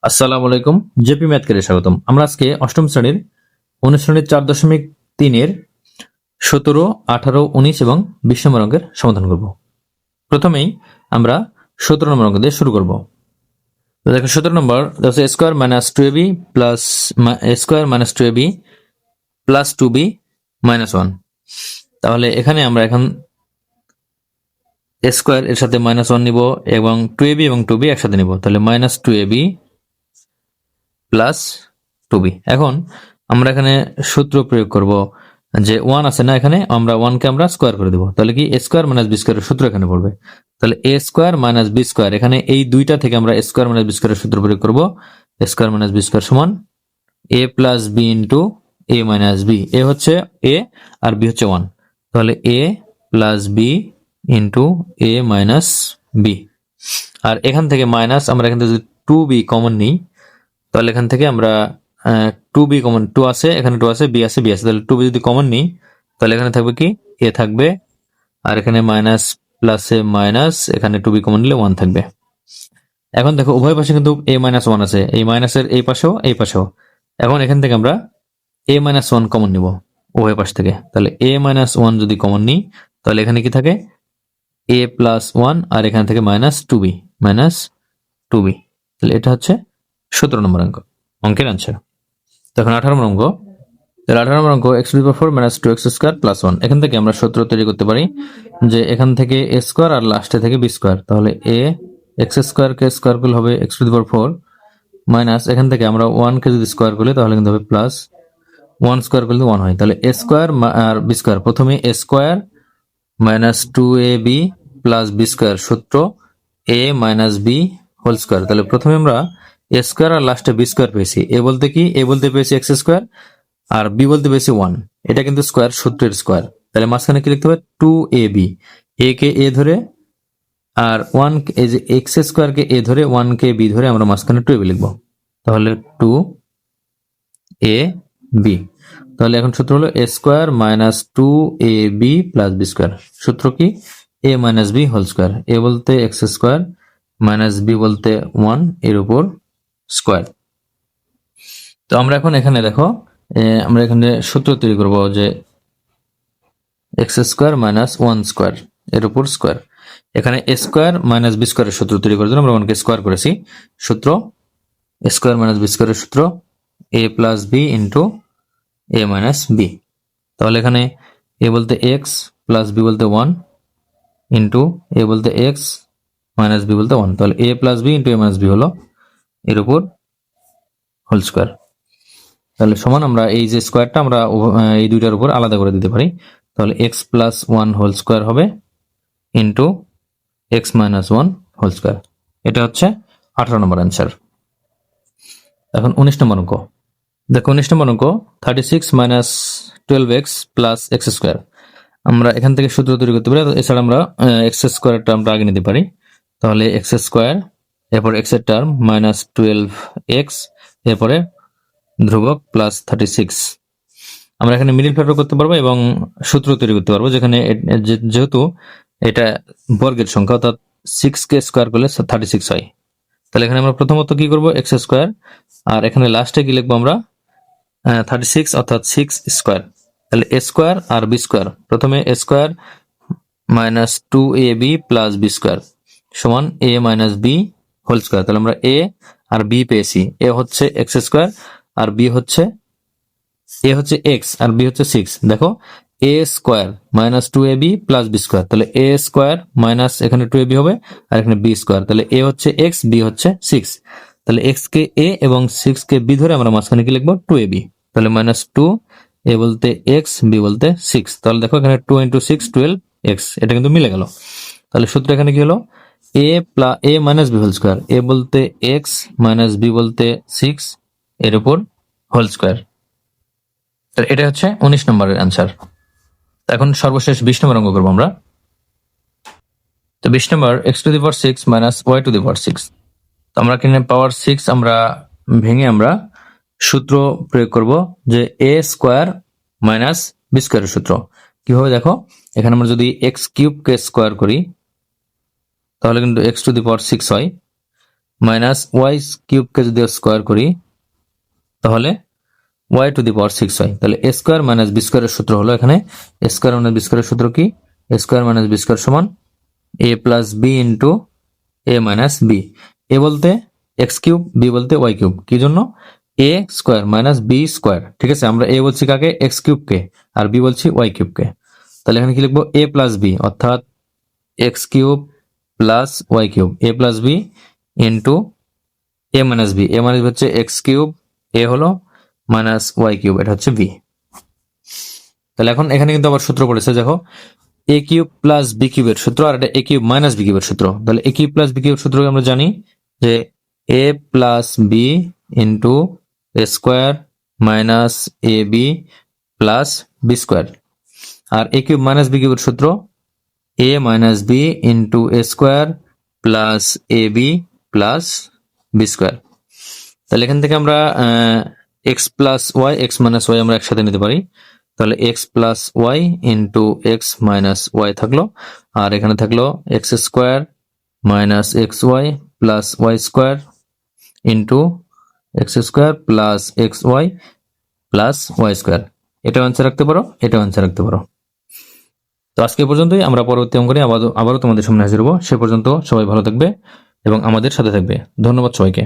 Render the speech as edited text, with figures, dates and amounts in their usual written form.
আসসালামু আলাইকুম। জেপি ম্যাথকে স্বাগতম। আমরা আজকে অষ্টম শ্রেণীর অনুশীলনী 4.3 এর 17, 18, 19 এবং 20 নম্বর অঙ্কের সমাধান করব। প্রথমেই আমরা 17 নম্বর অঙ্ক দিয়ে শুরু করব। তো দেখো 17 নম্বর আছে square minus 2ab plus square minus 2ab plus 2b minus 1। তাহলে এখানে আমরা এখন স্কোয়ার এর সাথে মাইনাস 1 নিব এবং 2ab এবং 2b একসাথে নিব। তাহলে মাইনাস 2ab প্লাস 2b। এখন আমরা এখানে সূত্র প্রয়োগ করব যে 1 আছে না, এখানে আমরা 1 কে আমরা স্কোয়ার করে দেব। তাহলে কি a স্কোয়ার মাইনাস b স্কোয়ারের সূত্র এখানে পড়বে। তাহলে a square minus b square, এখানে এই দুইটা থেকে আমরা স্কোয়ার মাইনাস b স্কোয়ারের সূত্র প্রয়োগ করব। স্কোয়ার মাইনাস b স্কোয়ার সমান a plus b into a minus b। a হচ্ছে a আর b হচ্ছে 1, তাহলে a plus b into a minus b। আর এখান থেকে মাইনাস আমরা এখান থেকে যদি 2b কমন নিই, তাহলে এখান থেকে আমরা 2b কমন, 2 আছে এখানে, 2 আছে, b আছে, b আছে, তাহলে 2b যদি কমন নিই তাহলে এখানে থাকবে কি a থাকবে, আর এখানে মাইনাস প্লাসে মাইনাস, এখানে 2b কমন নিলে 1 থাকবে। এখন দেখো উভয় পাশে কিন্তু a মাইনাস 1 আছে, এই মাইনাসের এই পাশেও এই পাশেও। এখন এখান থেকে আমরা a মাইনাস 1 কমন নিব উভয় পাশ থেকে। তাহলে a মাইনাস 1 যদি কমন নিই তাহলে এখানে কি থাকে a প্লাস 1, আর এখান থেকে মাইনাস 2b মাইনাস 2b। তাহলে এটা হচ্ছে 17 নম্বর অঙ্কের আনসার। তখন 18 নম্বর অঙ্ক, তাহলে 18 নম্বর অঙ্ক x to the power 4 minus 2x square plus 1। এখান থেকে আমরা সূত্র তৈরি করতে পারি যে এখান থেকে a স্কয়ার আর লাস্টে থেকে b স্কয়ার, তাহলে a x square K square করলে হবে x to the power 4 minus, এখান থেকে আমরা 1 কে যদি স্কয়ার করি তাহলে কিন্তু হবে প্লাস 1 স্কয়ার করলে 1 হয়। তাহলে a স্কয়ার আর b স্কয়ার, প্রথমে a square minus 2ab plus b square সূত্র a minus b whole square. তাহলে প্রথমে আমরা a স্কয়ার আর লাস্টে b স্কয়ার পেয়েছি। a বলতে কি, a বলতে পেয়েছি x স্কয়ার আর b বলতে পেয়েছি 1, এটা কিন্তু স্কয়ার সূত্রের স্কয়ার। তাহলে মাঝখানে কি লিখতে হবে 2ab, a কে a ধরে আর 1 এই যে x স্কয়ার কে a ধরে 1 কে b ধরে আমরা মাঝখানে 2ab লিখবো। তাহলে 2ab। তাহলে এখন সূত্র হলো a square minus 2ab plus b square. সূত্র কি a minus b whole square. a বলতে x স্কয়ার মাইনাস b বলতে 1 এর উপর স্কয়ার। তো আমরা এখন এখানে দেখো আমরা এখানে সূত্র তৈরি করব যে x স্কয়ার মাইনাস 1 স্কয়ার এর উপর স্কয়ার। এখানে a স্কয়ার মাইনাস b স্কয়ারের সূত্র তৈরি করার জন্য আমরা 1 কে স্কয়ার করেছি। সূত্র a স্কয়ার মাইনাস b স্কয়ারের সূত্র a plus b into a minus b। তাহলে এখানে a বলতে x প্লাস b বলতে 1 ইন্টু a বলতে x মাইনাস b বলতে 1, তাহলে a plus b into a minus b হলো এর উপর হোল স্কয়ার। তাহলে সমান আমরা এই যে স্কয়ারটা আমরা এই দুইটার উপর আলাদা করে দিতে পারি। তাহলে x প্লাস 1 হোল স্কয়ার হবে into x minus 1 whole square. এটা হচ্ছে 18 নম্বর অ্যান্সার। এখন 19 নম্বর অঙ্ক দেখো, 19 নম্বর অঙ্ক 36 minus 12x plus x square. আমরা এখান থেকে সূত্র তৈরি করতে পারি, এছাড়া আমরা x স্কয়ারটা আমরা আগে নিতে পারি। তাহলে x স্কয়ার, এরপর x এর টার্ম মাইনাস 12x, এরপরে ধ্রুবক প্লাস 36। আমরা এখানে মিডল ফ্যাক্টর করতে পারবো এবং সূত্র তৈরি করতে পারবো, যেখানে যেহেতু এটা বর্গের সংখ্যা, অর্থাৎ 6 কে স্কয়ার করলে 36 হয়। তাহলে এখানে আমরা প্রথমত কি করব x স্কয়ার, আর এখানে লাস্টে কি লিখবো আমরা 36 অর্থাৎ 6 স্কয়ার। তাহলে a স্কয়ার আর b স্কয়ার, প্রথমে a square minus 2ab plus b square সমান a minus b whole square. তাহলে আমরা a আর b পেয়েছি, a হচ্ছে x স্কয়ার আর b হচ্ছে a হচ্ছে x আর b হচ্ছে 6। দেখো a square minus 2ab plus b square, তাহলে a স্কয়ার মাইনাস এখানে 2ab হবে আর এখানে b স্কয়ার। তাহলে a হচ্ছে x, b হচ্ছে 6। তাহলে x কে a এবং 6 কে b ধরে আমরা মাঝখানে কি লিখবো 2ab। তাহলে মাইনাস 2, a বলতে x, b বলতে 6। তাহলে দেখো এখানে 2 ইন্টু 6 12x, এটা কিন্তু মিলে গেল। তাহলে সূত্র এখানে কি হলো a plus a minus b whole square. a বলতে x মাইনাস b বলতে 6 এর উপর হোল স্কয়ার। এটা হচ্ছে 19 নম্বরের অ্যান্সার। এখন সর্বশেষ 20 নম্বর অঙ্ক করবো আমরা। তো 20 number x to the power 6 minus y to the power 6। তো আমরা এখানে পাওয়ার 6 আমরা ভেঙে আমরা সূত্র প্রয়োগ করব যে a স্কয়ার মাইনাস b স্কয়ারের সূত্র। কিভাবে দেখো, এখানে আমরা যদি x কিউব কে স্কয়ার করি তাহলে কিন্তু x টু দি পাওয়ার 6 হয়, মাইনাস ওয়াই কিউবকে যদি স্কোয়ার করি তাহলে ওয়াই টু দি পাওয়ার 6 হয়। তাহলে এ স্কোয়ার মাইনাস বি স্কোয়ারের সূত্র হলো এখানে এ স্কোয়ার মাইনাস বি স্কোয়ারের সূত্র কি, A square minus B square সমান A plus B into A minus B. A বলতে এক্স কিউব, বি বলতে ওয়াই কিউব, কি জন্য A square minus B square. ঠিক আছে, আমরা এ বলছি কাকে, এক্স কিউবকে, আর বি বলছি ওয়াই কিউবকে। তাহলে এখানে কি লিখবো, এ প্লাস বি অর্থাৎ x cube plus y cube, A plus B into A minus B, A minus হচ্ছে এক্স কিউব, এ হলো মাইনাস ওয়াই কিউব, এটা হচ্ছে বি। তাহলে এখন এখানে কিন্তু আবার সূত্র পড়েছে, দেখো এ কিউব প্লাস বি কিউবের সূত্র আর এটা এ কিউব মাইনাস বি কিউবের সূত্র। তাহলে এ কিউব প্লাস বি কিউবের সূত্র আমরা জানি যে A plus B into A square minus A B plus B square, আর এ কিউব মাইনাস বি কিউবের সূত্র A minus B into A square plus A B plus B square. তাহলে এখান থেকে আমরা X plus Y, X minus Y আমরা একসাথে নিতে পারি। তাহলে X plus Y into X minus Y থাকলো, আর এখানে থাকলো X square minus X Y plus Y square into x square plus X Y plus Y square. এটাও অ্যান্সার রাখতে পারো, এটাও অ্যান্সার রাখতে পারো। তো আজকে পর্যন্তই, আমরা পরবর্তী অঙ্ক নিয়ে আবারও তোমাদের সামনে হাজির হবো। সে পর্যন্ত সবাই ভালো থাকবে এবং আমাদের সাথে থাকবে। ধন্যবাদ সবাইকে।